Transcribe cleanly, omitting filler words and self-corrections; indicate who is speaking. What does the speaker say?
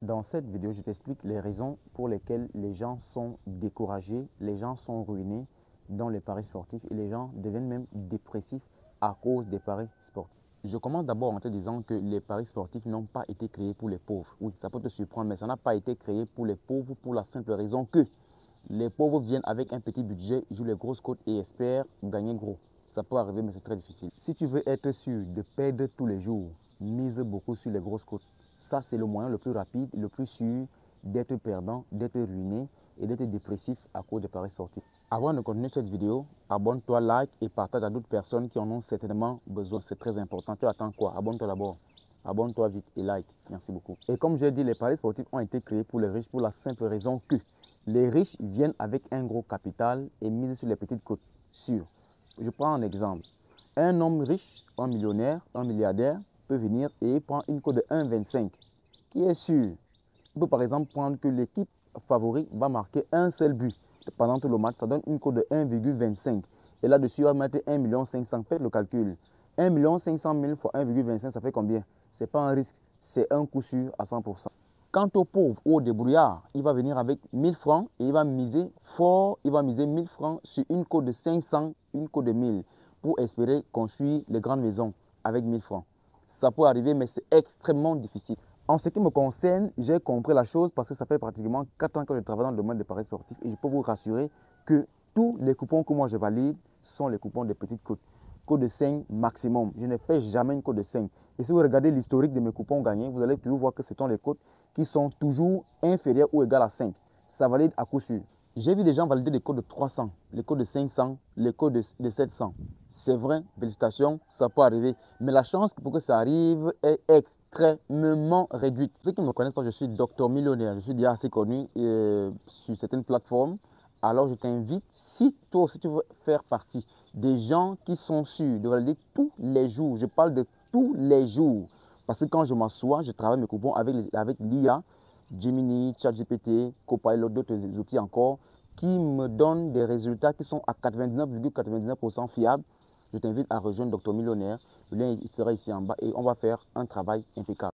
Speaker 1: Dans cette vidéo, je t'explique les raisons pour lesquelles les gens sont découragés, les gens sont ruinés dans les paris sportifs et les gens deviennent même dépressifs à cause des paris sportifs. Je commence d'abord en te disant que les paris sportifs n'ont pas été créés pour les pauvres. Oui, ça peut te surprendre, mais ça n'a pas été créé pour les pauvres pour la simple raison que les pauvres viennent avec un petit budget, jouent les grosses cotes et espèrent gagner gros. Ça peut arriver, mais c'est très difficile. Si tu veux être sûr de perdre tous les jours, mise beaucoup sur les grosses cotes. Ça, c'est le moyen le plus rapide, le plus sûr d'être perdant, d'être ruiné et d'être dépressif à cause des paris sportifs. Avant de continuer cette vidéo, abonne-toi, like et partage à d'autres personnes qui en ont certainement besoin. C'est très important. Tu attends quoi? Abonne-toi d'abord. Abonne-toi vite et like. Merci beaucoup. Et comme j'ai dit, les paris sportifs ont été créés pour les riches pour la simple raison que les riches viennent avec un gros capital et misent sur les petites côtes sûres. Je prends un exemple. Un homme riche, un millionnaire, un milliardaire peut venir et prend une cote de 1,25 qui est sûr. On peut par exemple prendre que l'équipe favorite va marquer un seul but pendant tout le match. Ça donne une cote de 1,25. Et là-dessus, on va mettre 1,5 million. Faites le calcul. 1,5 million fois 1,25, ça fait combien? Ce n'est pas un risque, c'est un coup sûr à 100%. Quant au pauvre ou au débrouillard, il va venir avec 1000 francs et il va miser fort, il va miser 1000 francs sur une cote de 500, une cote de 1000 pour espérer construire les grandes maisons avec 1000 francs. Ça peut arriver, mais c'est extrêmement difficile. En ce qui me concerne, j'ai compris la chose parce que ça fait pratiquement 4 ans que je travaille dans le domaine des paris sportifs et je peux vous rassurer que tous les coupons que moi je valide sont les coupons de petites cotes. Cote de 5 maximum. Je ne fais jamais une cote de 5. Et si vous regardez l'historique de mes coupons gagnés, vous allez toujours voir que ce sont les cotes qui sont toujours inférieures ou égales à 5. Ça valide à coup sûr. J'ai vu des gens valider les codes de 300, les codes de 500, les codes de 700. C'est vrai, félicitations, ça peut arriver. Mais la chance pour que ça arrive est extrêmement réduite. Ceux qui ne me connaissent pas, je suis docteur millionnaire. Je suis déjà assez connu sur certaines plateformes. Alors je t'invite, si toi aussi tu veux faire partie des gens qui sont sûrs de valider tous les jours, je parle de tous les jours. Parce que quand je m'assois, je travaille mes coupons avec l'IA, Gemini, ChatGPT, Copilot, d'autres outils encore, qui me donnent des résultats qui sont à 99,99% fiables. Je t'invite à rejoindre Docteur Millionnaire. Le lien sera ici en bas et on va faire un travail impeccable.